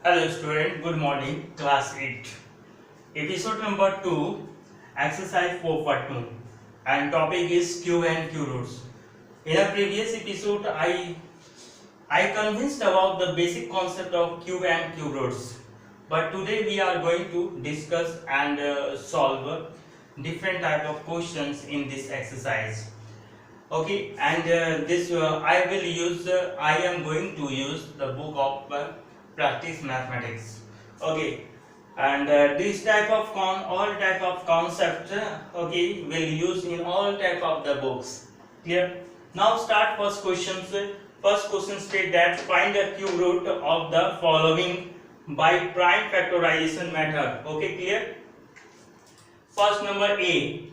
Hello student, good morning, class 8. Episode number 2, exercise 4.2 and topic is Q and Q roots. In a previous episode, I convinced about the basic concept of Q and Q roots. But today we are going to discuss and solve different type of questions in this exercise. Okay, and I am going to use the book of practice mathematics. Okay, and this type of all type of concept okay will use in all type of the books. Clear? Now start first questions. First question state that find the cube root of the following by prime factorization method. Okay, clear? First number A.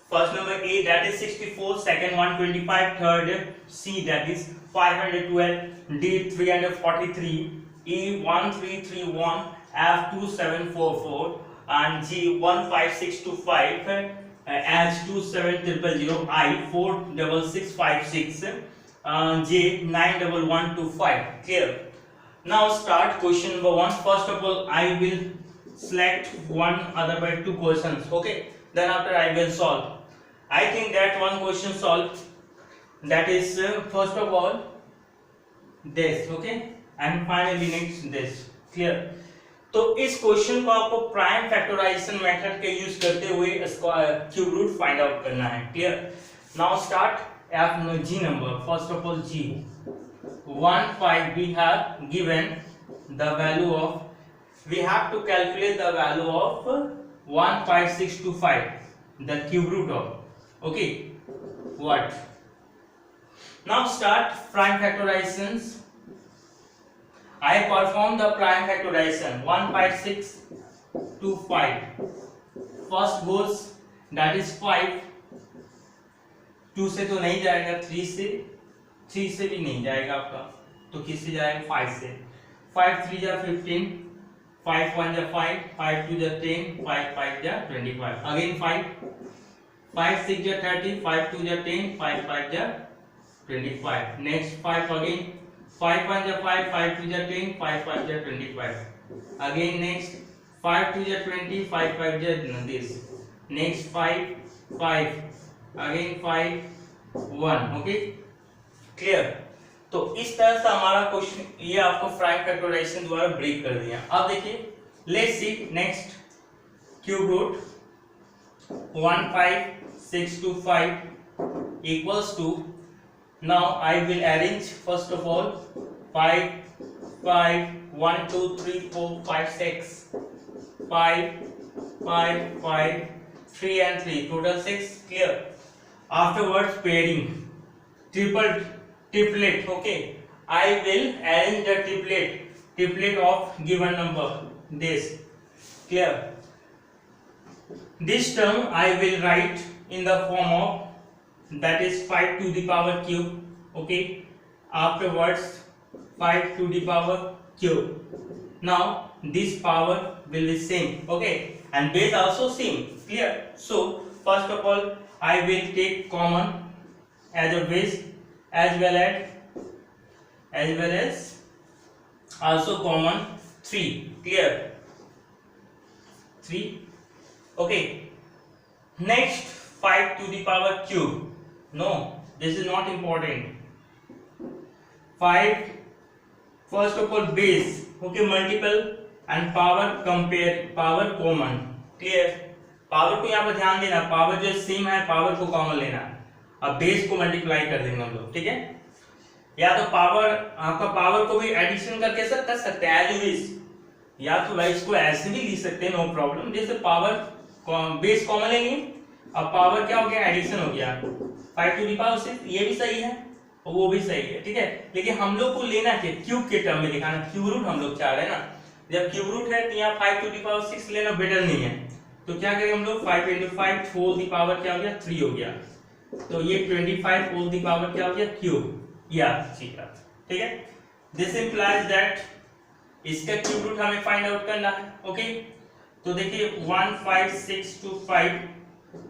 First number A, that is 64, second 125, third C, that is 512, D 343, E 1331, F 2744 and G 15625, H 27000, I 46656, J 91125. Clear? Now start question number 1. First of all, I will select one other by two questions. Okay, then after I will solve. I think that one question solved, that is first of all this, okay, and finally next this. Clear? तो इस question को आपको prime factorisation method के use करते हुए cube root find out करना है. Clear? Now start F G number. First of all G 1 5 we have given the value of, we have to calculate the value of 15625, the cube root of. Okay, what? Now start prime factorizations. I perform the prime factorization. 15625. First goes, that is 5. 2 से तो नहीं जाएगा, 3 से भी नहीं जाएगा आपका, तो किससे जाएगा? 5 से. 5 3 जा 15, 5 1 जा 5, 5 2 जा 10, 5 5 जा 25. Again 5 6 जा 30, 5 2 जा 10, 5 5 जा 25. Next 5 again, 5 1 जा 5, 5 2 जा 10, 5 5 जा 25. Again next 5 2 जा 20, 5 5 जा this. Next 5 5 again 5 1. Okay, clear? तो इस तरह से हमारा क्वेश्चन ये आपको प्राइम फैक्टराइजेशन द्वारा ब्रेक कर दिया. अब देखिए, let's see next cube root 15625 equals to, now I will arrange first of all 5 5 1 2 3 4 5 6 5 5 5 3 and 3, total 6. Clear? Afterwards pairing, triplet. Okay, I will arrange the triplet of given number, this. Clear? This term I will write in the form of, that is 5 to the power cube. Okay, afterwards 5 to the power cube. Now this power will be same. Okay, and base also same. Clear? So first of all I will take common as a base, as well as also common 3. Clear? 3. Okay, next 5 to the power cube. No, this is not important. 5 first of all base. Okay, multiple and power compare, power common. Clear? Power को यहाँ पर ध्यान देना, power जो same है power को common लेना. अब बेस को मल्टीप्लाई कर देंगे हम लोग. ठीक है? या तो पावर, आपका पावर को भी एडिशन करके कर सकते हैं एज यू विश, या तो भाई इसको ऐसे भी लिख सकते हैं, नो प्रॉब्लम. जैसे पावर बेस कॉमन लेंगे, अब पावर क्या हो गया? एडिशन हो गया. 5 टू द पावर 6, ये भी सही है और वो भी सही है. ठीक है? लेकिन हम लोग को लेना क्या? क्यूब के टर्म में दिखाना. क्यूब रूट हम लोग चाह रहे हैं ना. जब क्यूब रूट है तो यहाँ 5 टू द पावर 6 लेना बेटर नहीं है. तो क्या करेंगे हम लोग? 5 into 5 होल द पावर क्या हो गया? 3 हो गया. तो ये 25 होल द पावर क्या हो गया? क्यूब. या ठीक है. दिस इंप्लाइज दैट इसका क्यूब रूट हमें फाइंड आउट करना है. ओके, तो देखिए 15625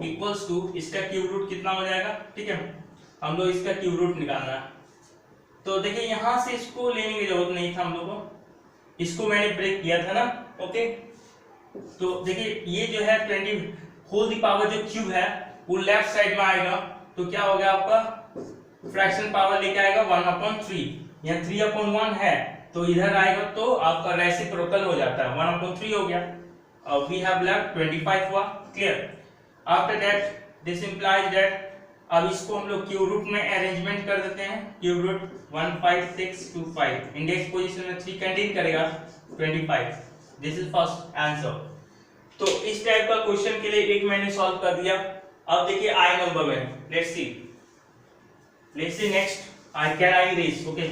इक्वल्स टू, इसका क्यूब रूट कितना हो जाएगा? ठीक है, हम लोग इसका क्यूब रूट निकालना है. तो देखिए यहाँ से इसको लेने की जरूरत नहीं था हम लोग को, इसको मैंने ब्रेक किया था ना। ओके, तो देखिए ये जो है 20 होल दी पावर जो क्यूब है वो लेफ्ट साइड में आएगा, तो क्या हो गया आपका फ्रैक्शन पावर लेके आएगा 1/3, या 3/1 है तो इधर आएगा तो आपका रेसिप्रोकल हो जाता है, 1/3 हो गया। अब वी हैव लेफ्ट 25 हुआ। Clear? After that this implies that अब इसको हम लोग क्यूब रूट में अरेंजमेंट कर देते हैं। क्यूब रूट 1 5 6 2 5 इंडेक्स पोजीशन में 3 कंटेन करेगा 25। This is first answer. तो इस टाइप का क्वेश्चन के लिए एक मैंने सॉल्व कर दिया। अब देखिए आई नंबर में, let's see next I can I race. Okay,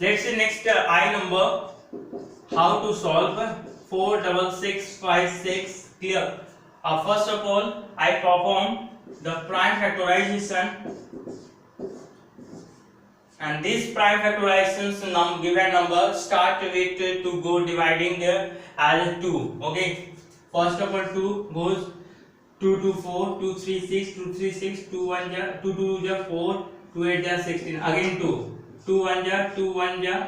let's see next I number, how to solve 4 6 6 5 6. Clear? First of all I perform the prime factorization, and this prime factorization given number start with to go dividing there as 2. Okay, first of all 2 goes 2 2 4 2 3 6 2 3 6 2 1 ja 2 2 ja 4 2 8 ja 16 again 2 2 1 ja 2 1 ja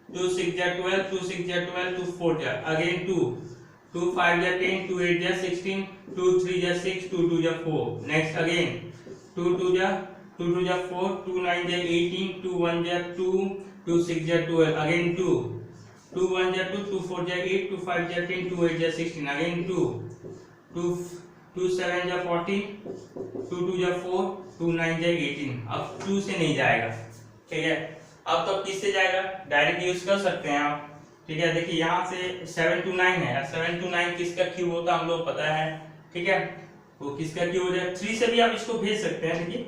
2 6 ja 12 2 6 ja 12 2 4 ja again 2 2 5 ja 10 2 8 ja 16 2 3 ja 6 2 2 ja 4 next again 2 2 ja 4 2 9 ja 18 2 1 ja 2 2 6 ja 12 again 2 2 1 ja 2 2 4 ja 8 2 5 ja 10 2 8 ja 16 again 2 2 7 ja 14 2 2 ja 4 2 9 ja 18। अब 2 से नहीं जाएगा, ठीक है। अब तो किससे जाएगा, डायरेक्ट यूज कर सकते हैं आप, ठीक है। देखिए यहाँ से 7 to 9 है, 7 to 9 किसका क्यूब होता है हम लोग पता है, ठीक है। वो किसका क्यूब हो जाए, 3 से भी आप इसको भेज सकते हैं। देखिए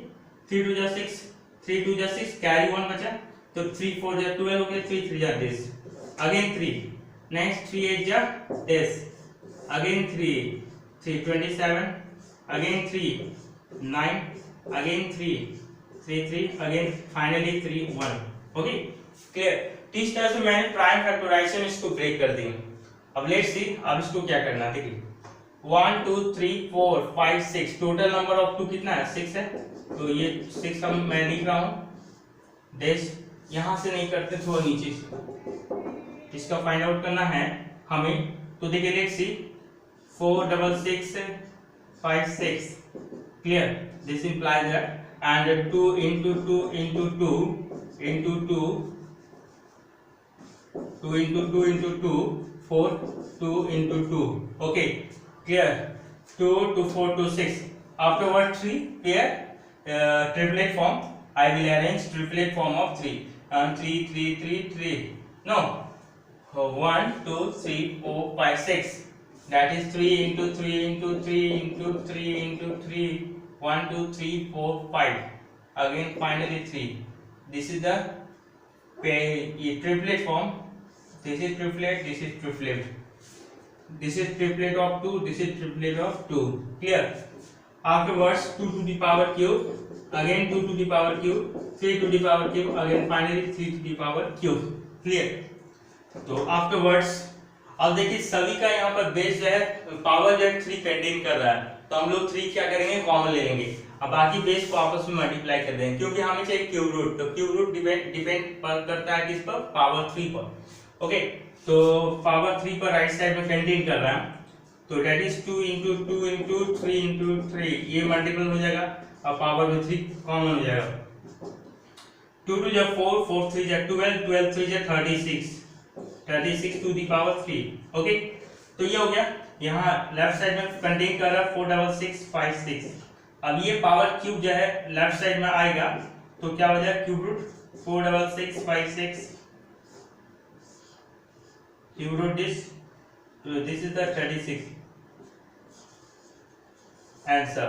3 2 जा 6 3 2 जा 6 कैरी 1 बचा, तो 3 4 जा 12 हो गया, 3 3 जा 10 अगेन 3 नेक्स्ट 3 8 जा 10 again 3 3 27 again 3 9 again 3 3 3 again finally 3 1। Okay clear. इस तरह से मैंने प्राइम फैक्टराइजेशन इसको ब्रेक कर दी। अब लेट्स सी अब इसको क्या करना है। देखिए 1 2 3 4 5 6 टोटल नंबर ऑफ 2 कितना है 6 है, तो ये 6 हम मैं लिख रहा हूं देश यहां से नहीं करते, थोड़ा नीचे से इसका फाइंड आउट करना है हमें। तो देखिए let's C 4 6 6 5 6 clear, this implies that and 2 into 2 into 2 into 2 2 into 2 into 2 4 2 into 2 okay clear 2 to 4 to 6 afterward 3 clear triplet form I will arrange triplet form of 3 and 3 3 3 3 no 1 2 3 4 5 6 that is 3 into 3 into 3 into 3 into 3 1 2 3 4 5 again finally 3 this is the triplet form, this is triplet, this is triplet, this is triplet of 2, this is triplet of 2 clear। afterwards 2 to the power cube again 2 to the power cube 3 to the power cube again finally 3 to the power cube clear। तो afterwards अब देखिए सभी का यहाँ पर base जो है power जो है 3 कंटेन कर रहा है, तो हम लोग 3 क्या करेंगे कॉमन ले लेंगे, अब बाकी बेस को आपस में मल्टीप्लाई कर देंगे क्योंकि हमें चाहिए क्यूब रूट, तो क्यूब रूट डिपेंड करता है किस पर पावर 3 पर। ओके तो पावर 3 पर राइट साइड में कंटेन कर रहा है, तो date is 2 into 2 into 3 into 3 ये मल्टीपल हो जाएगा, अब पावर में 3 कॉमन हो जाएगा। 2 2 जा 4 4 3 जा 12 12 3 जा 36 36 to the power 3 ओके। तो ये हो गया, यहाँ लेफ्ट साइड में कंटेन कर रहा है 4 6 6 5 6। अब ये पावर क्यूब जो है लेफ्ट साइड में आएगा तो क्या हो जाएगा cube root 4 6 5 6 cube root this is the 36 answer.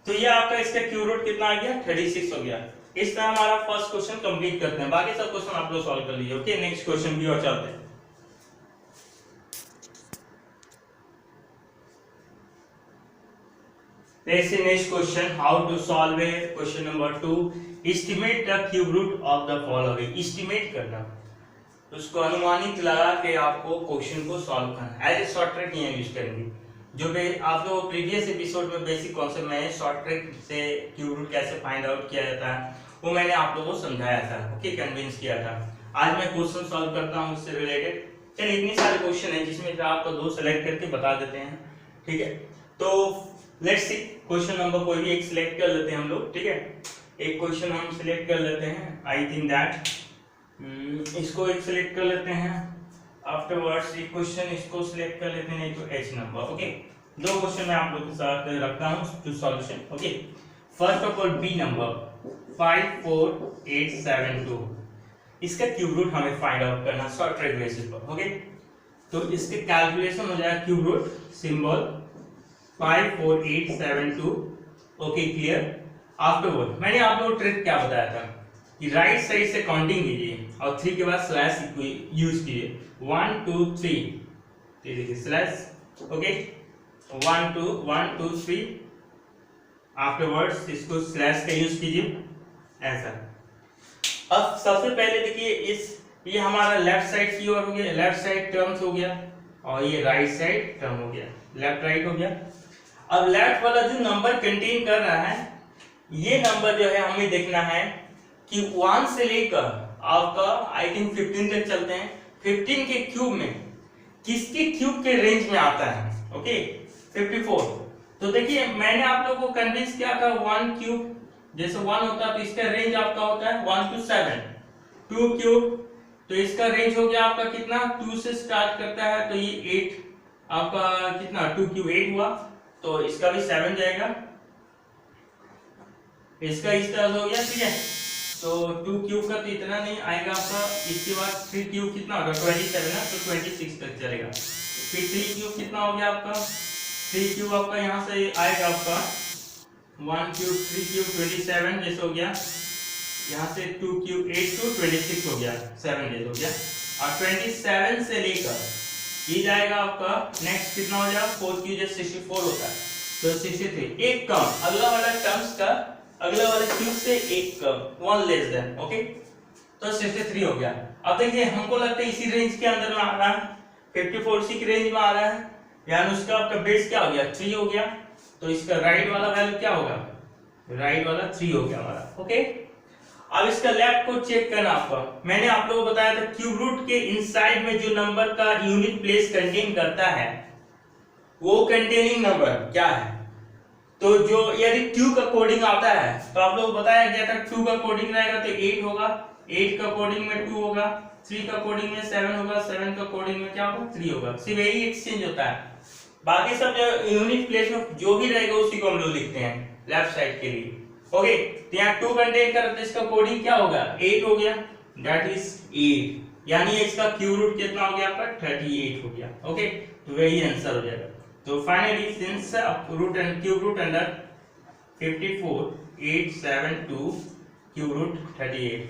तो ये आपका इसका क्यूब रूट कितना आ गया 36 हो गया। इस तरह हमारा फर्स्ट क्वेश्चन कंप्लीट करते हैं, बाकी सब क्वेश्चन आप लोग सॉल्व कर लीजिए। ओके नेक्स्ट क्वेश्चन भी और चलते हैं। Let's see next question, how to solve a question number 2, estimate the cube root of the following। estimate करना, उसको अनुमानित लगा के आपको क्वेश्चन को सॉल्व करना, एज ए शॉर्ट ट्रिक यहाँ यूज करेंगे। जो आप लोग प्रीवियस एपिसोड में बेसिक कॉन्सेप्ट में शॉर्ट ट्रिक से क्यूब रूट कैसे फाइंड आउट किया जाता है वो मैंने आप लोगों को समझाया था, ओके, कन्विंस किया था। आज मैं क्वेश्चन सॉल्व करता हूँ इससे रिलेटेड। चलिए, इतने सारे क्वेश्चन हैं जिसमें से आपको 2 सेलेक्ट करके बता देते हैं, ठीक है। तो लेट्स सी, क्वेश्चन नंबर कोई भी एक सिलेक्ट कर लेते हैं हम लोग, ठीक है। एक क्वेश्चन हम सिलेक्ट कर लेते हैं, आई थिंक दैट इसको एक सिलेक्ट कर लेते हैं। आफ्टरवर्ड्स एक क्वेश्चन इसको सिलेक्ट कर लेते हैं, नहीं तो एच नंबर, ओके। 2 क्वेश्चन मैं आप लोग के साथ रखता हूँ to solution, okay. First of all B number 54872, इसका क्यूब रूट हमें फाइंड आउट करना शॉर्ट ट्रिक बेसिस पर, ओके। तो इसके कैलकुलेशन हो जाएगा cube root symbol 54872, okay, clear. Afterward मैंने आप लोगों को ट्रिक क्या बताया था कि राइट साइड से काउंटिंग कीजिए और 3 के बाद स्लैश यूज कीजिए, 1 2 3, देखिए स्लैश, ओके, 1 2 3। आफ्टरवर्ड्स इसको स्लैश का यूज कीजिए ऐसा। अब सबसे पहले देखिए ये हमारा लेफ्ट साइड की ओर हो गया, लेफ्ट साइड टर्म्स हो गया, और ये राइट साइड टर्म हो गया, लेफ्ट राइट हो गया। अब लेफ्ट वाला जो नंबर कंटेन कर रहा है, ये नंबर जो है हमें देखना है कि 1 से लेकर आपका आई थिंक 15 तक चलते हैं। 15 के क्यूब में किसके क्यूब के रेंज में आता है, ओके, 54। तो देखिए मैंने आप लोगों को कन्विंस किया था 1 क्यूब जैसे 1 होता है तो इसका रेंज आपका होता है 1 to 7, 2 क्यूब तो इसका रेंज हो गया आपका कितना, 2 से स्टार्ट करता है तो ये 8 आपका कितना, 2 क्यूब 8 हुआ, तो इसका भी 7 जाएगा, इसका इस तरह हो गया, ठीक है। तो 2 क्यूब का तो इतना नहीं आएगा आपका। इसके बाद 3 क्यूब कितना होगा, 27 है, तो 26 तक चलेगा। फिर 3 क्यूब कितना हो गया आपका, 3 क्यूब आपका यहाँ से आएगा आपका 1 क्यूब 3 क्यूब 27 जैसे हो गया, यहाँ से 2 क्यूब 8 to 26 हो गया, 7 जैसे हो गया। और 27 से लेकर ये जाएगा आपका नेक्स्ट कितना हो जाएगा, 4 क्यूब जैसे 64 होता है, तो 63। एक कम अगला वाला टर्म्स का, अगला वाले क्यूब से एक कम, 1 लेस देन, ओके, तो 63 हो गया। अब देखिए हमको लगता है इसी रेंज के अंदर में आ रहा है, 54 इसी की रेंज में आ रहा है, यानी उसका आपका बेस क्या हो गया, 3 हो गया, तो इसका राइट वाला वैल्यू क्या होगा, राइट वाला 3 हो गया हमारा, ओके। अब इसका लेफ्ट को चेक करना आपका। मैंने आप लोगों को बताया था क्यूब रूट के इनसाइड में जो नंबर का यूनिट प्लेस कंटेन करता है वो कंटेनिंग नंबर क्या है। तो जो यदि 2 का कोडिंग आता है तो आप लोगों को बताया गया था 2 का कोडिंग रहेगा तो 8 होगा, 8 का कोडिंग में 2 होगा, 3 का कोडिंग में 7 होगा, 7 का कोडिंग में क्या होगा, 3 होगा। सिर्फ यही एक्सचेंज होता है, बाकी सब जो यूनिट प्लेस में जो भी रहेगा उसी को हम लोग लिखते हैं लेफ्ट साइड के लिए, ओके। तो यहाँ 2 कंटेन करता है, इसका कोडिंग क्या होगा, 8 हो गया, दैट इज 8, यानी इसका क्यूब रूट कितना हो गया आपका, 38 हो गया, ओके। तो वही आंसर हो जाएगा। तो finally since root and cube root under 54872 cube root 38,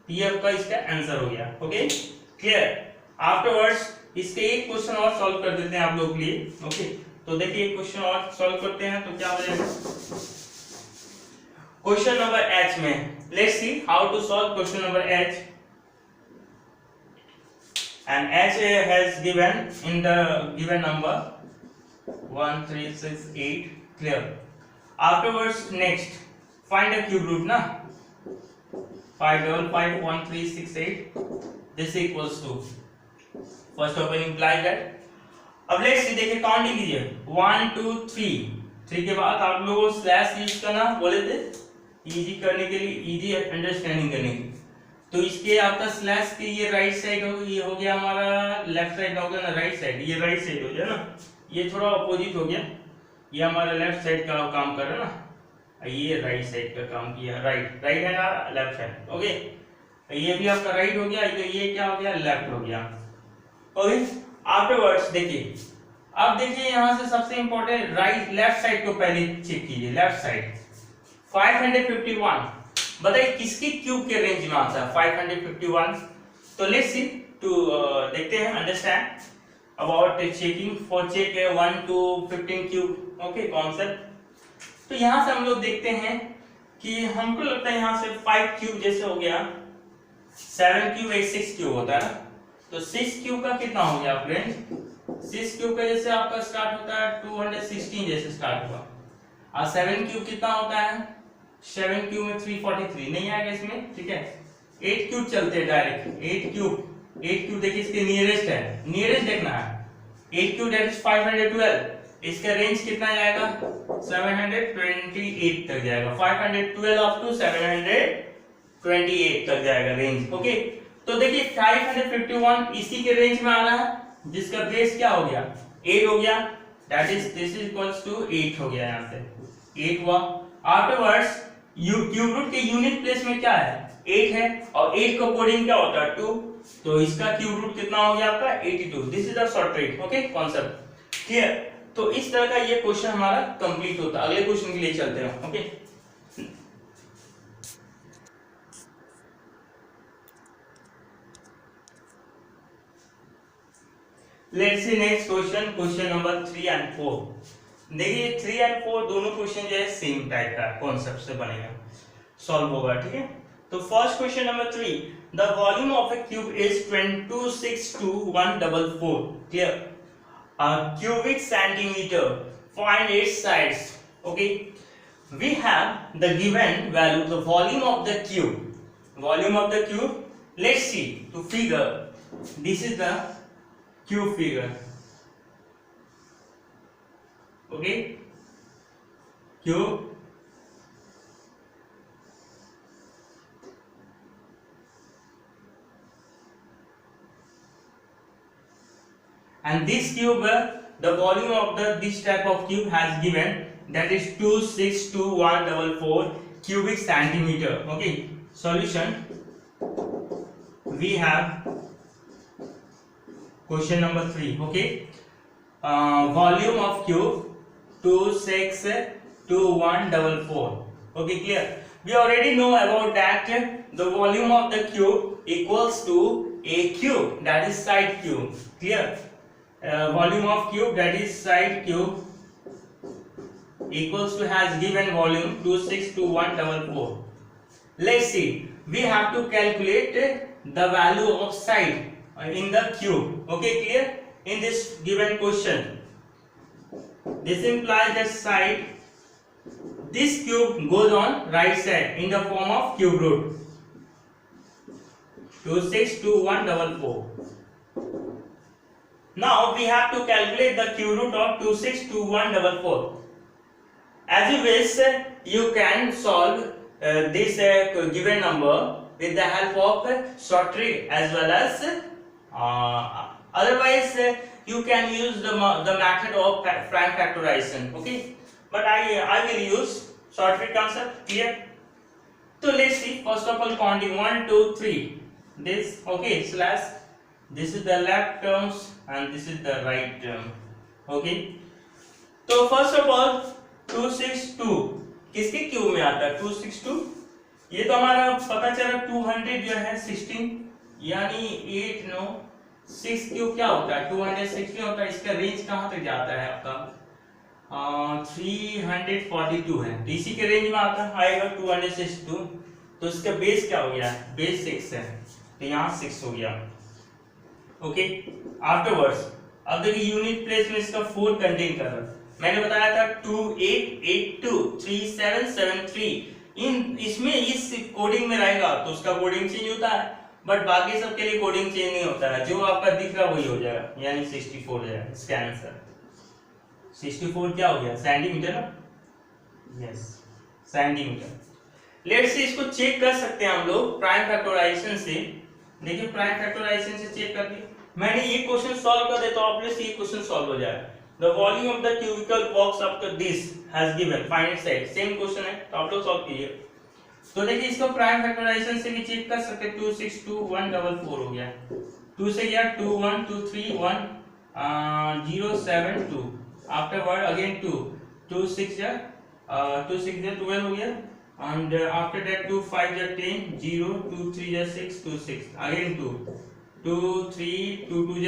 ये आपका इसका आंसर हो गया, ओके, क्लियर। आफ्टरवर्ड्स इसके एक क्वेश्चन और सॉल्व कर देते हैं आप लोग के लिए, ओके। तो देखिए एक क्वेश्चन और सॉल्व करते हैं तो क्या हो जाएगा, क्वेश्चन नंबर एच में let's see how to solve question number H. And H has given in the given number 1368, clear. Afterwards next find a cube root ना, 5551368, this equals to first of all imply that। अब let's see देखिए counting कीजिए 1 2 3 के बाद आप लोगों को slash use करना बोले थे इजी करने के लिए, इजी अंडरस्टैंडिंग करने के लिए। तो इसके आपका स्लैश के ये राइट साइड हो, ये हो गया हमारा लेफ्ट साइड हो गया ना, राइट साइड, ये राइट साइड हो गया ना, ये थोड़ा अपोजिट हो गया, ये हमारा लेफ्ट साइड का काम कर रहा है ना, ये राइट साइड का काम किया, राइट राइट है ना, लेफ्ट साइड, ओके। ये भी आपका राइट हो गया, ये क्या हो गया, लेफ्ट हो गया, ओके। आफ्टरवर्ड्स देखिए, अब देखिए यहाँ से सबसे इंपॉर्टेंट राइट लेफ्ट साइड को पहले चेक कीजिए, लेफ्ट साइड 551, बताइए किसकी क्यूब के रेंज में आता है 551। तो लेट्स सी टू देखते हैं, understand about checking for check 1 to 15 cube, okay, concept. तो यहाँ से हम लोग देखते हैं कि हमको लगता है यहाँ से 5 क्यूब जैसे हो गया, 7 क्यूब 6 क्यूब होता है ना, तो 6 क्यूब का कितना हो गया फ्रेंड, 6 क्यूब का जैसे आपका स्टार्ट होता है 216 जैसे स्टार्ट हुआ, और 7 क्यूब कितना होता है 7 क्यूब में 343 नहीं आएगा इसमें, ठीक है। 8 क्यूब चलते हैं डायरेक्ट, 8 क्यूब देखिए इसके नियरेस्ट है, नियरेस्ट देखना है। 8 क्यूब दैट इज 512, इसका रेंज कितना जाएगा 728 तक जाएगा, 512 अप टू 728 तक जाएगा रेंज, ओके। तो देखिए 551 इसी के रेंज में आ रहा है, जिसका बेस क्या हो गया 8 हो गया, that is this is equals to 8 हो गया, यहां से 8 हुआ। आफ्टरवर्ड्स क्यूब रूट के यूनिट प्लेस में क्या है 8 है, और 8 का कोडिंग क्या होता है 2, तो इसका क्यूब रूट कितना हो गया आपका 82। This is the short trick, okay concept clear. तो इस तरह का ये क्वेश्चन हमारा कंप्लीट होता है। अगले क्वेश्चन के लिए चलते हैं, okay. Let's see next question, question number 3 and 4। देखिए 3 एंड 4 दोनों क्वेश्चन जो है सेम टाइप का कॉन्सेप्ट से बनेगा, सॉल्व होगा, ठीक है। तो first question number 3, the volume of A cube is 262,144, clear. A cubic centimeter, find its sides, okay. We have the given value, the volume of the cube, let's see to figure. This is the cube figure, okay, cube, and this cube, the volume of this type of cube has given, that is 262,144 cubic centimeter, okay. Solution, we have question number 3, okay. Volume of cube 262,144, okay, clear. We already know about that the volume of the cube equals to a cube, that is side cube, clear. Volume of cube, that is side cube, equals to, has given volume 262,144. Let's see, we have to calculate the value of side in the cube, okay, clear. In this given question, this implies that side, this cube goes on right side in the form of cube root 262,144. Now we have to calculate the cube root of 262,144. As you wish, you can solve this given number with the help of short trick as well as otherwise you can use the method of prime factorization, okay. But I will use short trick concept, clear. So let's see, first of all counting 1 2 3, this, okay, slash, this is the left terms and this is the right term, okay. तो first of all 262 किसके cube में आता है 262, ये तो हमारा पता चला 200 जो है 16, यानी 8 9 6 क्यूब क्या होता है 216 होता है। इसका रेंज कहां तक जाता है आपका 342 है, तो इसी के रेंज में आता आएगा 262। तो इसका बेस क्या हो गया बेस 6 है, तो यहाँ 6 हो गया, ओके। आफ्टरवर्ड्स अब देखिए यूनिट प्लेस में इसका 4 कंटेन कर रहा है। मैंने बताया था 28823773, इन इसमें इस कोडिंग में रहेगा तो उसका कोडिंग चेंज होता है, बट बाकी सब के लिए कोडिंग चेंज नहीं होता है, जो आपका दिख रहा वही हो जाएगा, यानी 64 हो जाएगा इसका आंसर। 64 क्या हो गया सेंटीमीटर ना, यस सेंटीमीटर। लेट्स से इसको चेक कर सकते हैं हम लोग प्राइम फैक्टराइजेशन से। देखिए प्राइम फैक्टराइजेशन से चेक कर दिए, मैंने ये क्वेश्चन सॉल्व कर दे तो ऑब्वियसली ये क्वेश्चन सॉल्व हो जाएगा। The volume of the cubical box after this has given, find its side, same question है तो आप लोग सॉल्व कीजिए। तो देखिए इसको प्राइम फैक्टराइजेशन से भी चेक कर सकते हैं, 262,144 हो गया, 2 से गया 2 1 2 3 1 0 7 2, आफ्टरवर्ड अगेन 2 2 6 12 हो गया, and after that 2 5 10 0 2 3 6 2 6 again 2 2 3 2 2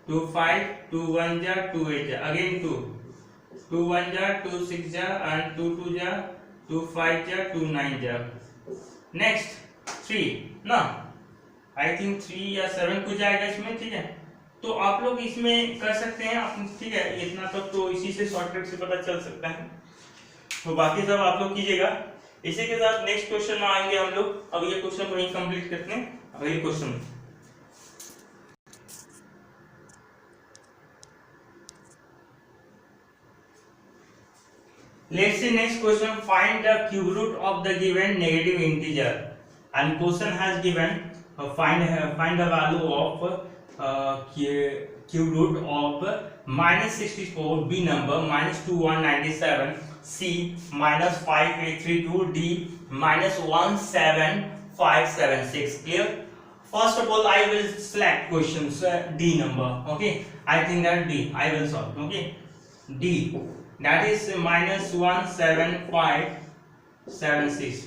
2 5 2 1 2 8 again 2 2 1 2 6 and 2 2 2 5 2 9 next 3 ना, आई थिंक 3 या 7 कुछ आएगा इसमें, ठीक है। तो आप लोग इसमें कर सकते हैं आप, ठीक है, इतना तक तो इसी से शॉर्टकट से पता चल सकता है, तो बाकी सब आप लोग कीजिएगा। इसी के साथ नेक्स्ट क्वेश्चन में आएंगे हम लोग। अब ये क्वेश्चन को ही कंप्लीट करते हैं। अगले question, let's see next question. Find the cube root of the given negative integer, and question has given find the value of cube root of minus 64, b number minus 2197, c minus 5832, d minus 17576. Clear? First of all, I will select questions d number. Okay, I think that d I will solve. Okay, d, that is minus 17576.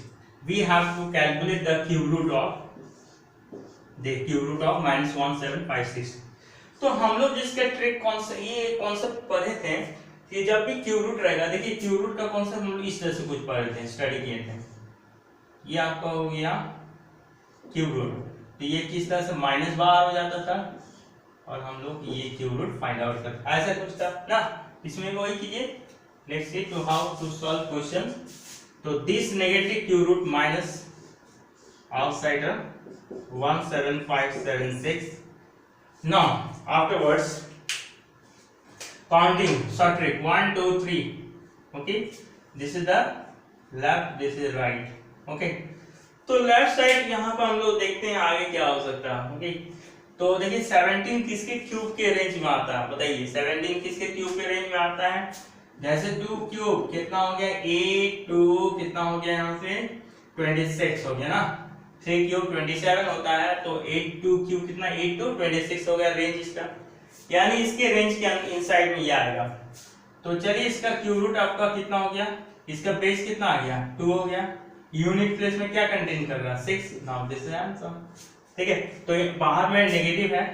We have to calculate the cube root of minus 1756. तो हम लोग जिसका trick ये concept पढ़े थे कि जब भी क्यूब रूट रहेगा, देखिए क्यूब रूट का कॉन्सेप्ट हम लोग इस तरह से कुछ पढ़े थे, स्टडी किए थे। ये आपका हो गया क्यूब रूट, तो ये किस तरह से माइनस बाहर हो जाता था और हम लोग ये क्यूब रूट फाइंड आउट करते, ऐसा कुछ था ना। इसमें वही कीजिए। Let's see to how to solve question. तो this negative cube root minus outsider 17576. Now afterwards counting short trick 1 2 3. Okay, this is the left, this is right. Okay, तो लेफ्ट साइड यहाँ पर हम लोग देखते हैं आगे क्या हो सकता है। ओके, तो देखिए 17 किसके क्यूब के रेंज में आता है, बताइए 17 किसके क्यूब के रेंज में आता है। जैसे 2 क्यूब कितना हो गया, 8 2 कितना हो गया, यहाँ से 26 हो गया ना। 3 क्यूब 27 होता है, तो 8 2 क्यूब कितना, 8 2 26 हो गया रेंज इसका, यानी इसके रेंज के इनसाइड में ये आएगा। तो चलिए इसका क्यूब रूट आपका कितना हो गया, इसका बेस कितना आ गया, 2 हो गया। यूनिट प्लेस में क्या कंटेन कर रहा है, 6। Now this is answer. ठीक है, तो बाहर में नेगेटिव है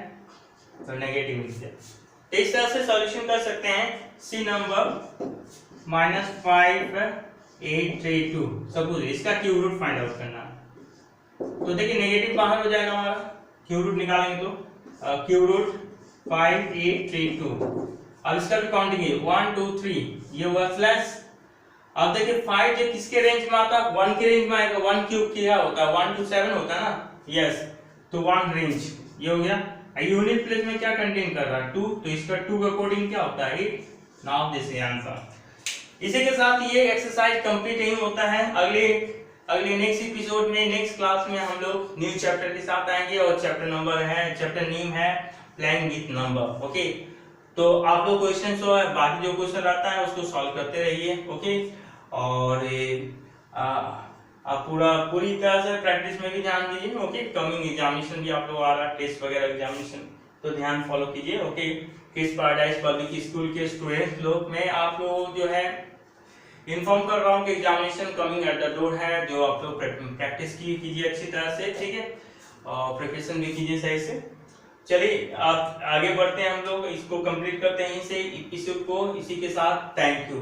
तो नेगेटिव लिख दिया। तो इस तरह से सॉल्यूशन कर सकते हैं। सी नंबर -5832, सपोज इसका क्यूब रूट फाइंड आउट करना है। तो देखिए नेगेटिव बाहर हो जाएगा हमारा, क्यूब रूट निकालेंगे तो क्यूब रूट 5832। अब इसका भी काउंटिंग है 1 2 3, ये हुआ प्लस। अब देखिए 5 जो किसके रेंज में आता है, 1 के रेंज में आएगा। 1 क्यूब क्या होता है, 1 to 7 होता है ना, यस। तो 1 रेंज ये हो गया। यूनिट प्लेस में क्या कंटेन कर रहा है, 2, तो इसका 2 के अकॉर्डिंग क्या होता है, 8। Now this is answer. इसी के साथ ये एक्सरसाइज कंप्लीट नहीं होता है। अगले नेक्स्ट एपिसोड में, नेक्स्ट क्लास में हम लोग न्यू चैप्टर के साथ आएंगे, और चैप्टर नेम है प्लेइंग विद नंबर। ओके, तो आप लोग क्वेश्चन बाकी जो क्वेश्चन रहता है उसको सॉल्व करते रहिए। ओके, और आप पूरी तरह से प्रैक्टिस में भी ध्यान दीजिए। ओके, कमिंग एग्जामिनेशन भी आप लोग आ रहा है, टेस्ट वगैरह एग्जामिनेशन, तो ध्यान फॉलो कीजिए। Okay, kids paradise public school के स्टूडेंट्स लोग मैं आप लोग जो है इन्फॉर्म कर रहा हूँ कि examination coming at the door है, जो आप लोग प्रैक्टिस कीजिए अच्छी तरह से। ठीक है, और प्रिपरेशन भी कीजिए सही से। चलिए आप आगे बढ़ते हैं, हम लोग इसको कंप्लीट करते हैं इसी के साथ। Thank you.